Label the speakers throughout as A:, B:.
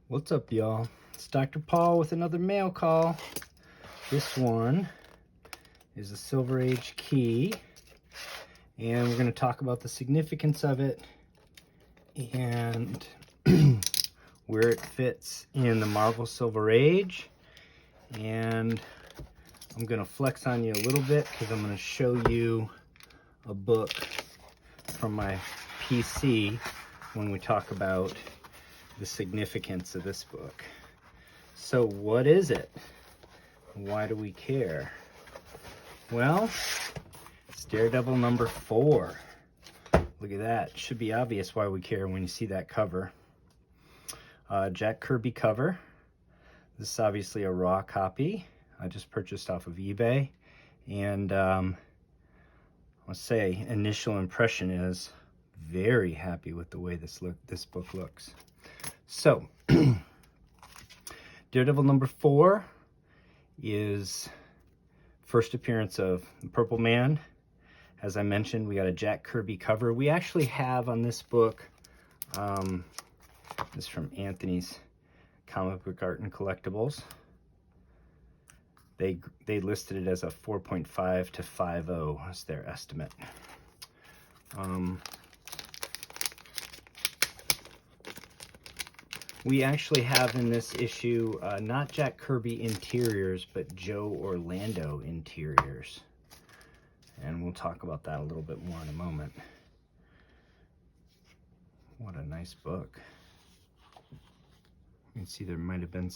A: What's up, y'all? It's Dr. Paul with another mail call. This one is a Silver Age key, and we're going to talk about the significance of it and where it fits in the Marvel Silver Age. And I'm going to flex on you a little bit because I'm going to show you a book from my PC when we talk about the significance of this book. So what is it? Why do we care? Well, it's Daredevil number 4. Look at that. It should be obvious why we care when you see that cover. Jack Kirby cover. This is obviously a raw copy. I just purchased off of eBay. And I'll say initial impression is very happy with the way this book looks. So, Daredevil number 4 is first appearance of the Purple Man. As I mentioned, we got a Jack Kirby cover. We actually have on this book, this is from Anthony's Comic Book Art and Collectibles. They listed it as a 4.5 to 5.0 as their estimate. We actually have in this issue not Jack Kirby interiors, but Joe Orlando interiors. And we'll talk about that a little bit more in a moment. What a nice book. You can see there might have been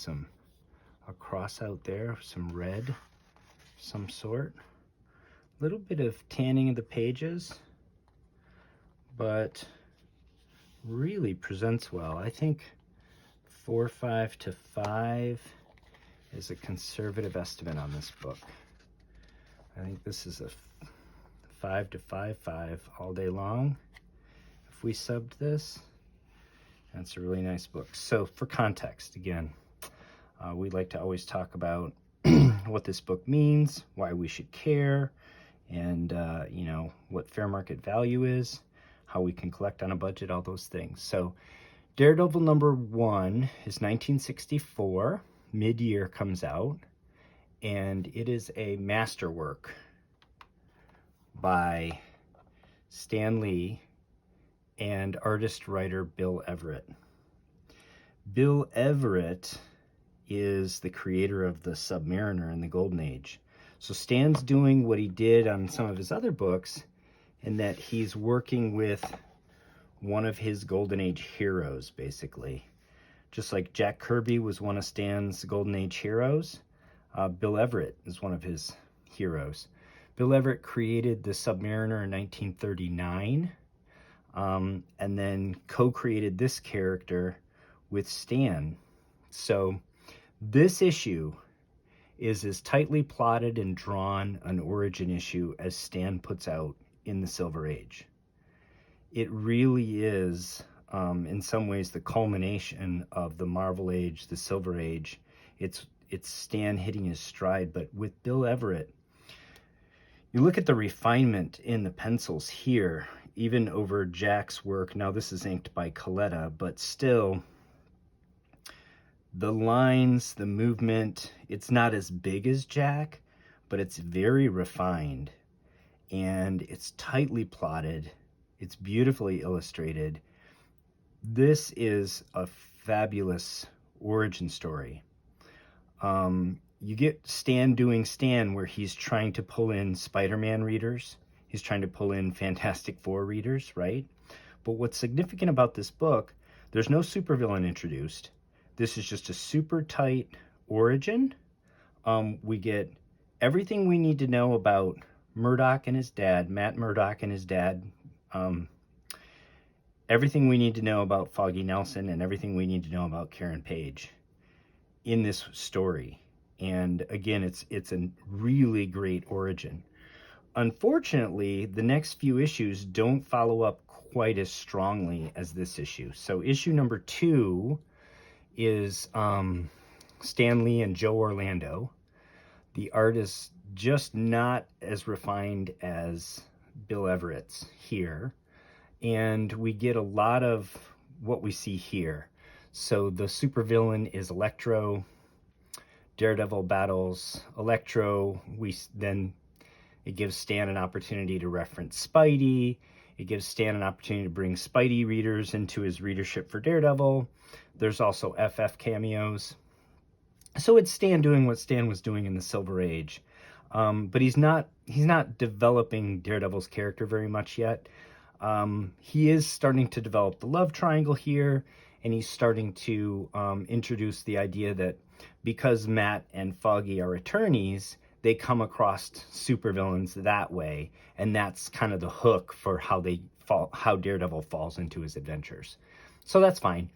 A: a cross out there, some red, some sort. A little bit of tanning of the pages, but really presents well. I think 4.5 to 5 is a conservative estimate on this book. I think this is a 5 to 5.5 all day long. If we subbed this, that's a really nice book. So for context, again, we like to always talk about what this book means, why we should care, and what fair market value is, how we can collect on a budget, all those things. So Daredevil number 1 is 1964, mid-year comes out, and it is a masterwork by Stan Lee and artist-writer Bill Everett. Bill Everett is the creator of the Submariner in the Golden Age. So Stan's doing what he did on some of his other books, in that he's working with one of his Golden Age heroes, basically. Just like Jack Kirby was one of Stan's Golden Age heroes, Bill Everett is one of his heroes. Bill Everett created the Submariner in 1939, and then co-created this character with Stan. So this issue is as tightly plotted and drawn an origin issue as Stan puts out in the Silver Age. It really is, in some ways, the culmination of the Marvel Age, the Silver Age. It's Stan hitting his stride, but with Bill Everett, you look at the refinement in the pencils here, even over Jack's work. Now this is inked by Coletta, but still, the lines, the movement, it's not as big as Jack, but it's very refined, and it's tightly plotted. It's beautifully illustrated. This is a fabulous origin story. You get Stan doing Stan, where he's trying to pull in Spider-Man readers. He's trying to pull in Fantastic Four readers, right? But what's significant about this book, there's no supervillain introduced. This is just a super tight origin. We get everything we need to know about Murdock and his dad, Matt Murdock and his dad, everything we need to know about Foggy Nelson, and everything we need to know about Karen Page in this story. And again, it's a really great origin. Unfortunately, the next few issues don't follow up quite as strongly as this issue. So issue number 2 is Stan Lee and Joe Orlando. The art is just not as refined as Bill Everett's here, and we get a lot of what we see here. So the supervillain is Electro. Daredevil battles Electro. Then it gives Stan an opportunity to reference Spidey. It gives Stan an opportunity to bring Spidey readers into his readership for Daredevil. There's also FF cameos. So it's Stan doing what Stan was doing in the Silver Age. But he's not developing Daredevil's character very much yet. He is starting to develop the love triangle here, and he's starting to introduce the idea that because Matt and Foggy are attorneys, they come across supervillains that way, and that's kind of the hook for how Daredevil falls into his adventures. So that's fine.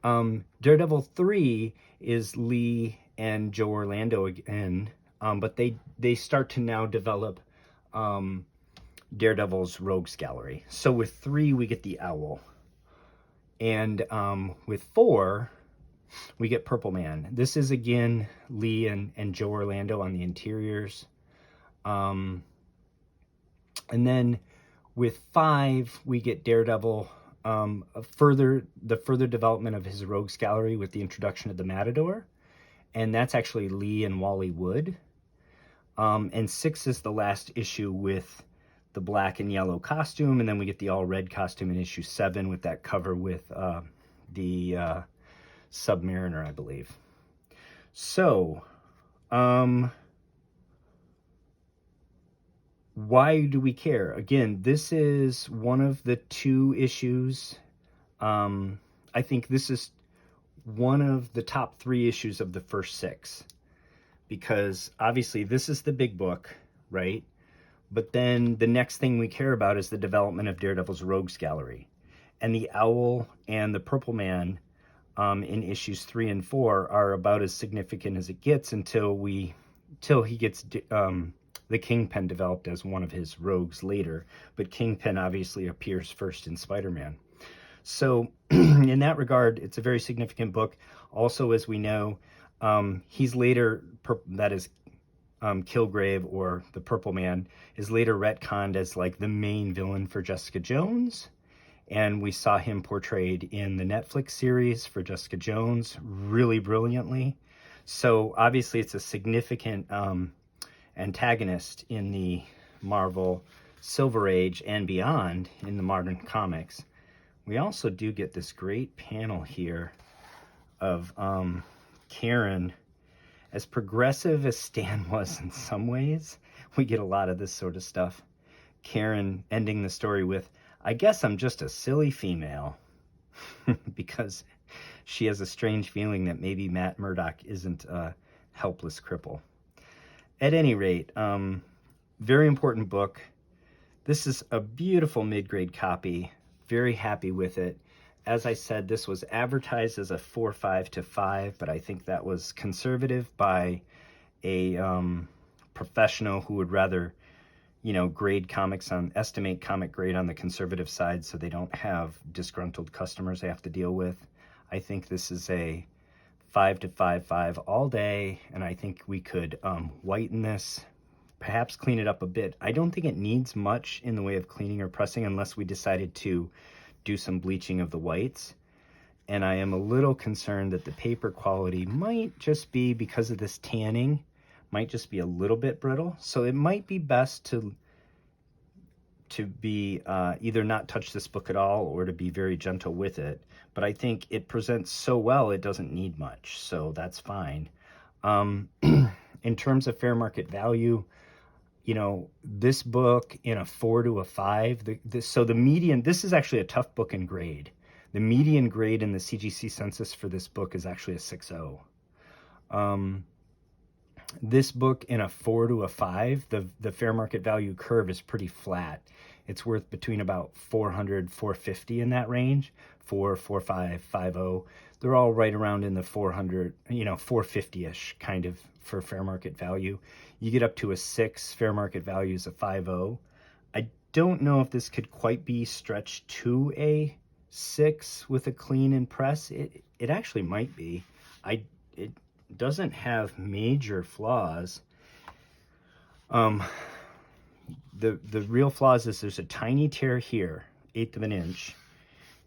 A: Daredevil 3 is Lee and Joe Orlando again, but they start to now develop Daredevil's rogues gallery. So with 3 we get the Owl, and with 4 we get Purple Man. This is again Lee and Joe Orlando on the interiors. And then with 5 we get Daredevil, the further development of his rogues gallery with the introduction of the Matador, and that's actually Lee and Wally Wood. And 6 is the last issue with the black and yellow costume, and then we get the all red costume in issue 7 with that cover with the Submariner, I believe. So, why do we care? Again, this is one of the 2 issues. I think this is one of the top 3 issues of the first 6, because obviously this is the big book, right? But then the next thing we care about is the development of Daredevil's rogues gallery, and the Owl and the Purple Man in issues 3 and 4 are about as significant as it gets until he gets the Kingpin developed as one of his rogues later. But Kingpin obviously appears first in Spider-Man. So in that regard, it's a very significant book. Also, as we know, he's later, that is Killgrave, or the Purple Man, is later retconned as like the main villain for Jessica Jones. And we saw him portrayed in the Netflix series for Jessica Jones really brilliantly. So obviously it's a significant antagonist in the Marvel Silver Age and beyond in the modern comics. We also do get this great panel here of Karen. As progressive as Stan was in some ways, we get a lot of this sort of stuff. Karen ending the story with, "I guess I'm just a silly female," because she has a strange feeling that maybe Matt Murdock isn't a helpless cripple. At any rate, very important book. This is a beautiful mid-grade copy. Very happy with it. As I said, this was advertised as a 4.5 to 5, but I think that was conservative by a professional who would rather, grade comics estimate comic grade on the conservative side so they don't have disgruntled customers they have to deal with. I think this is a 5 to 5.5 all day, and I think we could whiten this, perhaps clean it up a bit. I don't think it needs much in the way of cleaning or pressing unless we decided to do some bleaching of the whites. And I am a little concerned that the paper quality might just be, because of this tanning, might just be a little bit brittle. So it might be best to be either not touch this book at all or to be very gentle with it. But I think it presents so well it doesn't need much, so that's fine. In terms of fair market value, this book in a 4 to a 5, so the median, this is actually a tough book in grade. The median grade in the CGC census for this book is actually a 6.0. This book in a 4 to a 5, the fair market value curve is pretty flat. It's worth between about 400, 450 in that range. 4, 4.5, 5.0. They're all right around in the 400, 450-ish kind of for fair market value. You get up to a 6, fair market value is a 5.0. I don't know if this could quite be stretched to a 6 with a clean and press. It actually might be. It doesn't have major flaws. The real flaws is there's a tiny tear here, 1/8 of an inch.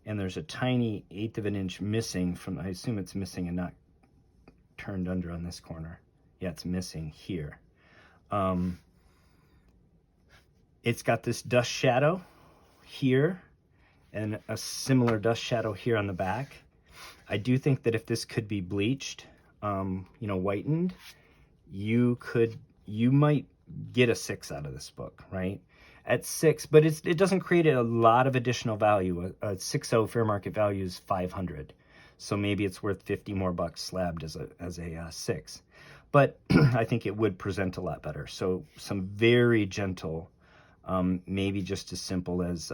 A: and there's a tiny 1/8 of an inch missing from, I assume it's missing and not turned under on this corner. Yeah, it's missing here. It's got this dust shadow here and a similar dust shadow here on the back. I do think that if this could be bleached, you know, whitened, you might get a 6 out of this book, right? At 6, but it doesn't create a lot of additional value. A 6.0 fair market value is 500, so maybe it's worth 50 more bucks slabbed as a 6. But I think it would present a lot better. So some very gentle, maybe just as simple as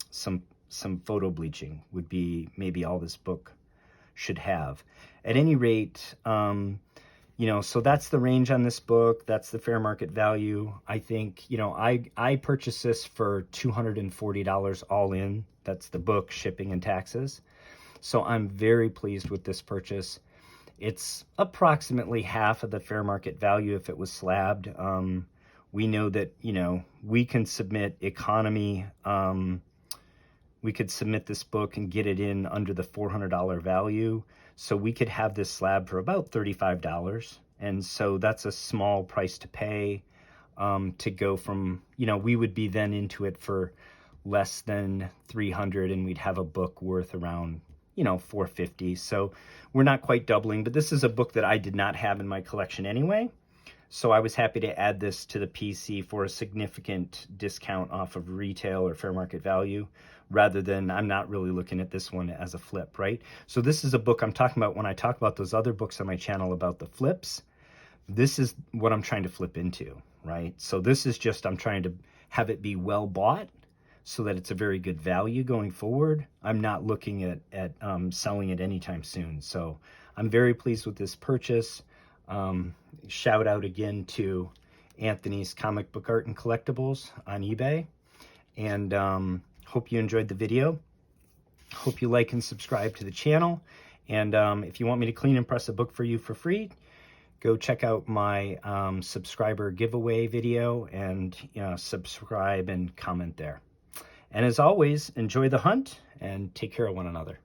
A: some photo bleaching would be maybe all this book should have. At any rate, you know, so that's the range on this book. That's the fair market value. I think, you know, I purchased this for $240 all in. That's the book, shipping, and taxes. So I'm very pleased with this purchase. It's approximately half of the fair market value if it was slabbed. We know that, you know, we can submit economy. We could submit this book and get it in under the $400 value. So we could have this slab for about $35. And so that's a small price to pay to go from, you know, we would be then into it for less than $300 and we'd have a book worth around, you know, $450. So we're not quite doubling, but this is a book that I did not have in my collection anyway. So I was happy to add this to the PC for a significant discount off of retail or fair market value, rather than, I'm not really looking at this one as a flip, right? So this is a book I'm talking about when I talk about those other books on my channel about the flips. This is what I'm trying to flip into, right? So this is just, I'm trying to have it be well bought so that it's a very good value going forward. I'm not looking at selling it anytime soon. So I'm very pleased with this purchase. Shout out again to Anthony's Comic Book Art and Collectibles on eBay. And hope you enjoyed the video. Hope you like and subscribe to the channel. And if you want me to clean and press a book for you for free, go check out my subscriber giveaway video and subscribe and comment there. And as always, enjoy the hunt and take care of one another.